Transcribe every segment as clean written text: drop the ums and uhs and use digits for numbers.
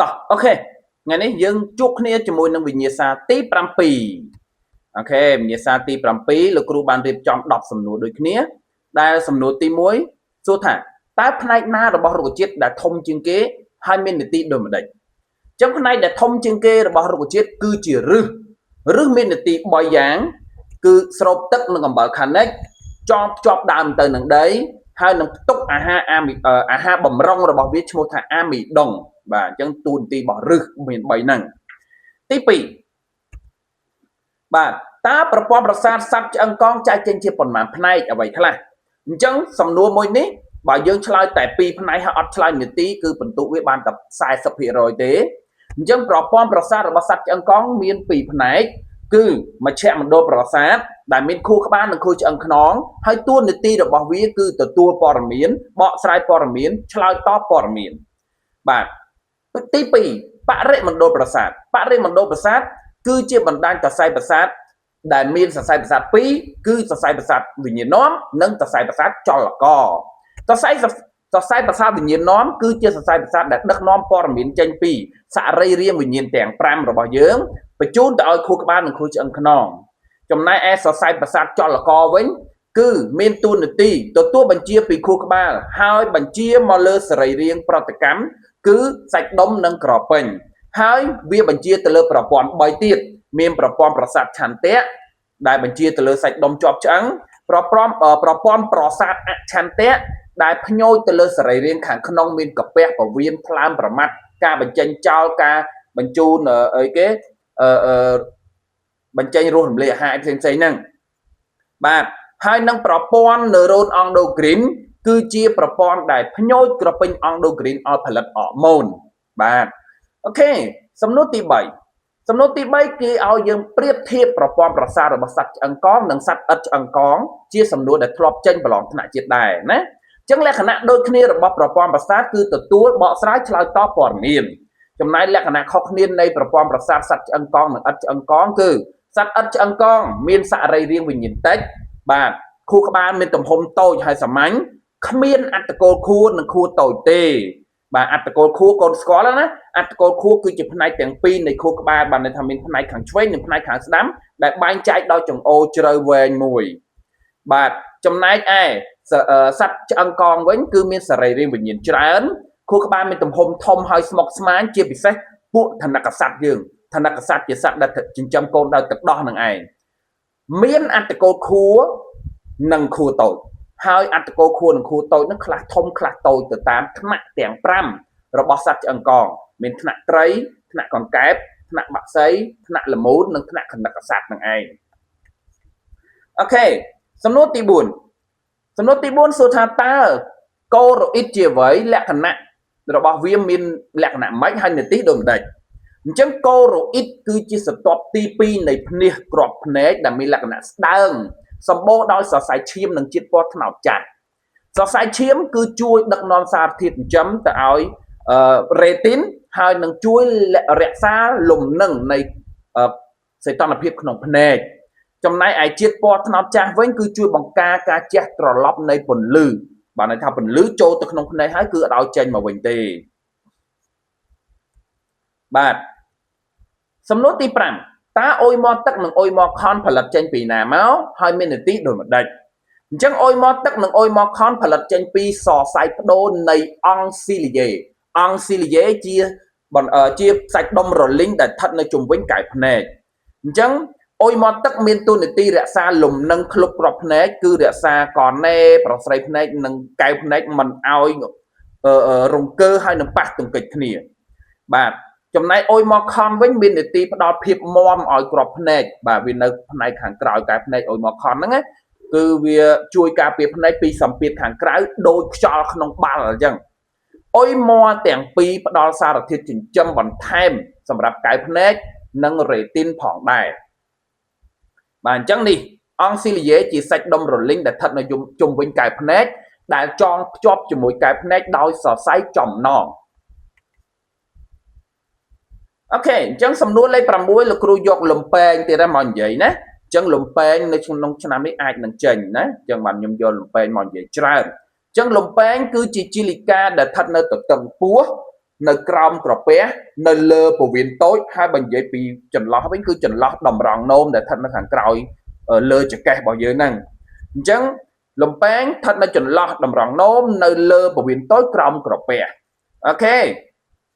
តោះអូខេថ្ងៃនេះយើងជួបគ្នាជាមួយនឹងវិញ្ញាសាទី7អូខេវិញ្ញាសាទី7លោកគ្រូបានរៀបចំ10សំណួរដូចគ្នាដែលសំណួរទី1សួរថាតើផ្នែកណារបស់រុក្ខជាតិដែលធំជាងគេហើយមាននីតិដូចម្ដេចអញ្ចឹងផ្នែកដែលធំជាងគេរបស់រុក្ខជាតិគឺជាឫសមាននីតិ3យ៉ាងគឺស្រូបទឹកនិងអំបិលខានិកចងភ្ជាប់ដើមទៅនឹងដីហើយនឹងផ្ទុកអាហារបម្រុងរបស់វាឈ្មោះថាអាមីដុងបាទអញ្ចឹងតួនាទីរបស់ឫសមាន3ហ្នឹងទី2បាទតើប្រព័ន្ធប្រសាទសត្វឆ្អឹងកងចែកចេញជាប៉ុន្មានផ្នែកអ្វីខ្លះអញ្ចឹងសំណួរមួយនេះបើយើងឆ្លើយតែ2ផ្នែកហើយអត់ឆ្លើយនីតិគឺពិន្ទុវាបានតែ 40% ទេអញ្ចឹងប្រព័ន្ធប្រសាទរបស់សត្វឆ្អឹងកងមាន2ផ្នែកគឺមជ្ឈមណ្ឌលប្រសាទដែលមានខួរក្បាលនិងខួរឆ្អឹងខ្នងហើយតួនាទីរបស់វាគឺទទួលព័ត៌មានបកស្រាយព័ត៌មានឆ្លើយតបព័ត៌មានបាទទី2បរិមណ្ឌលប្រសាទគឺជាបណ្ដាញសរសៃប្រសាទដែលមានសរសៃប្រសាទ2គឺសរសៃប្រសាទវិញ្ញាណនាំនិងសរសៃប្រសាទចលករសរសៃប្រសាទវិញ្ញាណនាំគឺជាសរសៃប្រសាទដែលដឹកនាំព័ត៌មានចេញពីសរីរាង្គវិញ្ញាណទាំង5របស់យើងបញ្ជូនទៅឲ្យខួរក្បាលនិងខួរឆ្អឹងខ្នងចំណែកឯសរសៃប្រសាទចលករវិញគឺមានតួនាទីទទួលបញ្ជាពីខួរក្បាលហើយបញ្ជាមកលើសរីរាង្គប្រតិកម្មគឺសាច់ដុំនិងក្រពេញហើយវាបញ្ជាទៅលើប្រព័ន្ធ3ទៀតមានប្រព័ន្ធប្រសាទឆន្ទៈដែលបញ្ជាទៅលើសាច់ដុំជាប់ឆ្អឹងប្រព័ន្ធប្រសាទអឆន្ទៈដែលភ្ញយទៅលើសរីរាង្គខាងក្នុងមានកាពះពវៀនថ្លើមប្រមាត់ការបញ្ចេញចោលការបញ្ជូនបញ្ចេញរសរំលាយអាហារផ្សេងៗហ្នឹងបាទហើយនឹងប្រព័ន្ធនឺរ៉ូនអង់ដូគ្រីនគឺជាប្រព័ន្ធដែលភ្ញយក្រពេញអង់ដូគ្រីនឲ្យផលិតអរម៉ូនបាទអូខេសំណួរទី3គេឲ្យយើងប្រៀបធៀបប្រព័ន្ធប្រសាទរបស់សត្វឆ្អឹងកងនិងសត្វឥតឆ្អឹងកងជាសំណួរដែលធ្លាប់ចេញប្រឡងថ្នាក់ជាតិដែរណាអញ្ចឹងលក្ខណៈដូចគ្នារបស់ប្រព័ន្ធប្រសាទគឺទទួលបកស្រាយឆ្លើយតបព័ត៌មានចំណែកលក្ខណៈខុសគ្នានៃប្រព័ន្ធប្រសាទសត្វឆ្អឹងកងនិងឥតឆ្អឹងកងគឺសត្វឥតឆ្អឹងកងមានសរីរាង្គវិញ្ញាណតិចបាទខួរក្បាលមានទំហំតូចហើយសាមញ្ញគ្មានអត្តកូលខួរនិងខួរតូចទេបាទអត្តកូលខួរកូនស្គាល់ណាអត្តកូលខួរគឺជាផ្នែកទាំងពីរនៃខួរក្បាលបានន័យថាមានផ្នែកខាងឆ្វេងនិងផ្នែកខាងស្ដាំដែលបែងចែកដោយចង្អូរជ្រៅវែងមួយបាទចំណែកឯសត្វឆ្អឹងកងវិញគឺមានសរីរាង្គវិញ្ញាណច្រើនខួរក្បាលមានទំហំធំហើយស្មុគស្មាញជាពិសេសពួកថនិកសត្វយើងថនិកសត្វជាសត្វដែលចិញ្ចឹមកូនដោយទឹកដោះនឹងឯងមានអត្តកូលខួរនិងខួរតូចហើយអត្តកូលខួរនិងខួរតូចនឹងខ្លះធំខ្លះតូចទៅតាមថ្នាក់ទាំង5របស់សត្វឆ្អឹងកងមានថ្នាក់ត្រីថ្នាក់កង្កែបថ្នាក់បក្សីថ្នាក់ល្មូននិងថ្នាក់ខនិកសត្វនឹងឯងអូខេសំណួរទី4សួរថាតើកូរ៉ូអ៊ីតជាអ្វីលក្ខណៈរបស់វាមានលក្ខណៈម៉េចហើយនីតិដូចម្ដេចអញ្ចឹងកូរ៉ូអ៊ីតគឺជាសន្ទាប់ទី2នៃភ្នាសគ្រាប់ភ្នែកដែលមានលក្ខណៈស្ដើងសម្បូរដោយសរសៃឈាមនិងជាតិពណ៌ត្នោតចាស់សរសៃឈាមគឺជួយដឹកនាំសារធាតុចិញ្ចឹមទៅឲ្យរ៉េទីនហើយនឹងជួយរក្សាលំនឹងនៃសីតុណ្ហភាពក្នុងភ្នែកចំណែកឯជាតិពណ៌ត្នោតចាស់វិញគឺជួយបង្ការការជះត្រឡប់នៃពន្លឺបានន័យថាពន្លឺចូលទៅក្នុងភ្នែកហើយគឺអត់ឲ្យចេញមកវិញទេបាទសំណួរទី5តើអុយមាត់ទឹកនិងអុយមាត់ខនផលិតចេញពីណាមកហើយមាននីតិដូចម្ដេចអញ្ចឹងអុយមាត់ទឹកនិងអុយមាត់ខនផលិតចេញពីសរសៃប្ដូរនៃអង្គស៊ីលីយេជាសាច់ដុំរលីងដែលស្ថិតនៅជុំវិញកែវភ្នែកអញ្ចឹងអុយមាត់ទឹកមានតួនាទីរក្សាលំនឹងឃ្លុបគ្រាប់ភ្នែកគឺរក្សាកណេប្រស្រីភ្នែកនិងកែវភ្នែកមិនឲ្យរង្គើហើយនឹងប៉ះទង្គិចគ្នាបាទចំណែកអុយមកខនវិញមាននីតិផ្ដល់ភាពមាំឲ្យគ្រាប់ភ្នែកបាទវានៅផ្នែកខាងក្រោយកែវភ្នែកអុយមកខនហ្នឹងណាគឺវាជួយការពារភ្នែកពីសម្ពាធខាងក្រៅដូចខ្យល់ក្នុងបាល់អញ្ចឹងអុយមកទាំងពីរផ្ដល់សារធាតុចិញ្ចឹមបន្ថែមសម្រាប់កែវភ្នែកនិងរ៉េទីនផងដែរបាទអញ្ចឹងនេះអង្គស៊ីលីយេជាសាច់ដុំរលីងដែលស្ថិតនៅជុំវិញកែវភ្នែកដែលចងភ្ជាប់ជាមួយកែវភ្នែកដោយសរសៃចំណងអូខេអញ្ចឹងសំណួរលេខ6លោកគ្រូយកលំពេងទៀតមកនិយាយណាអញ្ចឹងលំពេងនៅក្នុងឆ្នាំនេះអាចនឹងចេញណាអញ្ចឹងបានខ្ញុំយកលំពេងមកនិយាយច្រើនអញ្ចឹងលំពេងគឺជាជីលីកាដែលស្ថិតនៅទទឹងពោះ នៅក្រោមក្រពះនៅលើពោះវៀនតូចហើយបើនិយាយពីចន្លោះវិញគឺចន្លោះតម្រង់នោមដែលស្ថិតនៅខាងក្រោយលើចង្កេះរបស់យើងហ្នឹងអញ្ចឹងលំពែងស្ថិតនៅចន្លោះតម្រង់នោមនៅលើពោះវៀនតូចក្រោមក្រពះអូខេ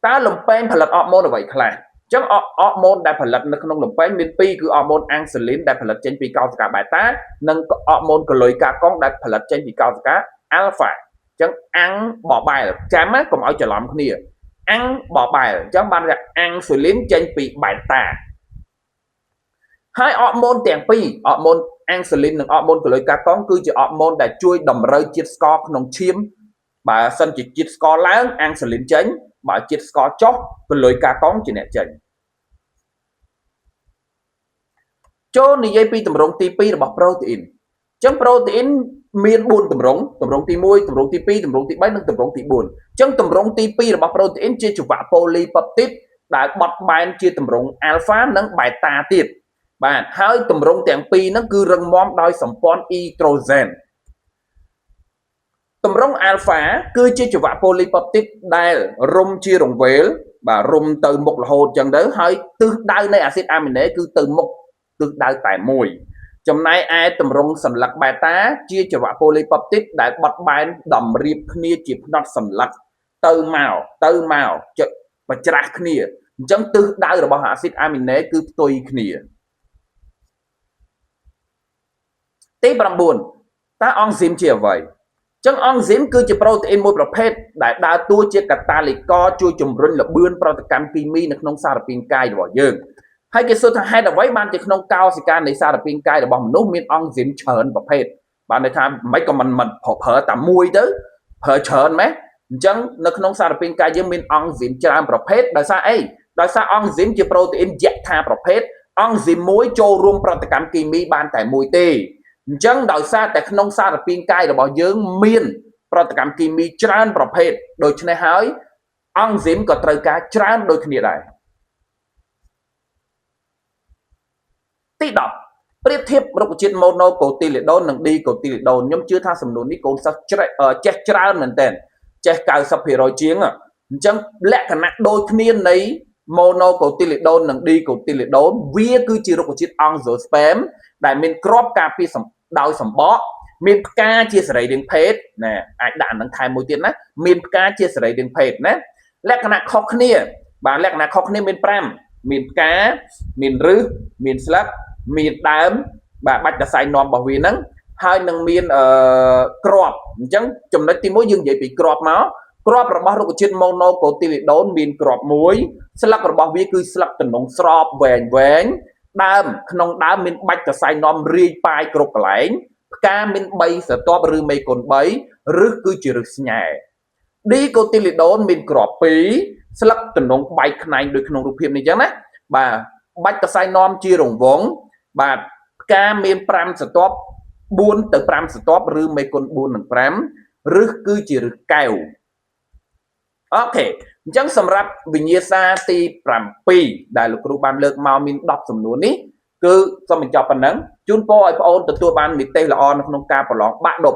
តើលំពែងផលិតអរម៉ូនអ្វីខ្លះអញ្ចឹងអរម៉ូនដែលផលិតនៅក្នុងលំពែងមាន2គឺអរម៉ូនអាំងស៊ូលីនដែលផលិតចេញពីកោសិកាបេតានិងអរម៉ូនកលុយកាកុងដែលផលិតចេញពីកោសិកាអាល់ហ្វាអញ្ចឹងអាំងបបែលចាំណាកុំឲ្យច្រឡំគ្នាអាំងបបែលអញ្ចឹងបានថាអាំងស៊ូលីនចេញពីបេតាហើយអរម៉ូនទាំងពីរអរម៉ូនអាំងស៊ូលីននិងអរម៉ូនកលុយកាកុងគឺជាអរម៉ូនដែលជួយតម្រូវជាតិស្ករក្នុងឈាមបើសិនជាជាតិស្ករឡើងអាំងស៊ូលីនចេញបើជាតិស្ករចុះកលុយកាកុងជាអ្នកចេញចូលនិយាយពីទម្រង់ទី2របស់ប្រូតេអ៊ីនអញ្ចឹងប្រូតេអ៊ីនមាន4ទម្រង់ទម្រង់ទី1ទម្រង់ទី2ទម្រង់ទី3និងទម្រង់ទី4អញ្ចឹងទម្រង់ទី2របស់ប្រូតេអ៊ីនជាចង្វាក់ប៉ូលីពពទីតដែលបត់បែនជាទម្រង់អាល់ហ្វានិងបេតាទៀតបាទហើយទម្រង់ទាំងពីរហ្នឹងគឺរឹងមាំដោយសម្ព័ន្ធអ៊ីត្រូសែនទម្រង់អាល់ហ្វាគឺជាចង្វាក់ប៉ូលីពពទីតដែលរុំជារង្វេលបាទរុំទៅមុខរហូតអញ្ចឹងទៅហើយទិសដៅនៃអាស៊ីតអាមីណេគឺទៅមុខទិសដៅតែមួយចំណែកឯទម្រង់សន្លឹកបេតាជាចង្វាក់ប៉ូលីពពទីតដែលបត់បែនតម្រៀបគ្នាជាផ្នត់សន្លឹកទៅមកចុចបច្ច្រាស់គ្នាអញ្ចឹងទិសដៅរបស់អាស៊ីតអាមីណេគឺផ្ទុយគ្នាទី9តើអង់ស៊ីមជាអ្វីចឹងអង់ស៊ីមគឺជាប្រូតេអ៊ីនមួយប្រភេទដែលដើរតួជាកាតាលីករជួយជំរុញល្បឿនប្រតិកម្មគីមីនៅក្នុងសារពាង្គកាយរបស់យើងហើយគេសួរថាហេតុអ្វីបានជាក្នុងកោសិកានៃសារពាង្គកាយរបស់មនុស្សមានអង់ស៊ីមច្រើនប្រភេទបានន័យថាមិនក៏មិនប្រើតែមួយទៅប្រើច្រើនម៉េះអញ្ចឹងនៅក្នុងសារពាង្គកាយយើងមានអង់ស៊ីមច្រើនប្រភេទដោយសារអីដោយសារអង់ស៊ីមជាប្រូតេអ៊ីនយថាប្រភេទអង់ស៊ីមមួយចូលរួមប្រតិកម្មគីមីបានតែមួយទេអញ្ចឹងដោយសារតែក្នុងសារពាង្គកាយរបស់យើងមានប្រតិកម្មគីមីច្រើនប្រភេទដូច្នេះហើយអង់ស៊ីមក៏ត្រូវការច្រើនដូចគ្នាដែរទី10ប្រៀបធៀបរុក្ខជាតិម៉ូណូកូទីលីដូននិងឌីកូទីលីដូនខ្ញុំជឿថាសំណួរនេះកូនសិស្សចេះច្រើនមែនទែនចេះ 90% ជាងអញ្ចឹងលក្ខណៈដូចគ្នានៃម៉ូណូកូទីលីដូននិងឌីកូទីលីដូនវាគឺជារុក្ខជាតិអង្គសូស្ពែមដែលមានគ្រាប់ការពារដោយសម្បកមានផ្កាជាសរីរាង្គភេទណាអាចដាក់នឹងថែមមួយទៀតណាមានផ្កាជាសរីរាង្គភេទណាលក្ខណៈខុសគ្នាបាទលក្ខណៈខុសគ្នាមាន5មានផ្កាមានឫសមានស្លឹកមានដើមបាទបាច់តសៃនាំរបស់វាហ្នឹងហើយនឹងមានគ្រាប់អញ្ចឹងចំណុចទី1យើងនិយាយពីគ្រាប់មកគ្រាប់របស់រុក្ខជាតិម៉ូណូកូទីលីដូនមានគ្រាប់មួយស្លឹករបស់វាគឺស្លឹកតំណងស្រោបវែងដើមក្នុងដើមមានបាច់សរសៃនាំរាយប៉ាយគ្រប់កន្លែងផ្កាមាន3ស្រទាប់ឬមេគុណ3ឫសគឺជាឫសស្ញែឌីកូទីលីដូនមានគ្រាប់2ស្លឹកតំណងបែកខ្នែងដូចក្នុងរូបភាពនេះអញ្ចឹងណាបាទបាច់សរសៃនាំជារង្វង់បាទផ្កាមាន5ស្រទាប់4ទៅ5ស្រទាប់ឬមេគុណ4និង5ឫសគឺជាឫសកែវអូខេអញ្ចឹងសម្រាប់វិញ្ញាសាទី7ដែលលោកគ្រូបានលើកមកមាន10សំណួរនេះគឺសូមបញ្ចប់ប៉ុណ្ណឹងជូនពរឲ្យបងអូនទទួលបាននិទេសល្អនៅក្នុងការប្រឡងបាក់ឌុប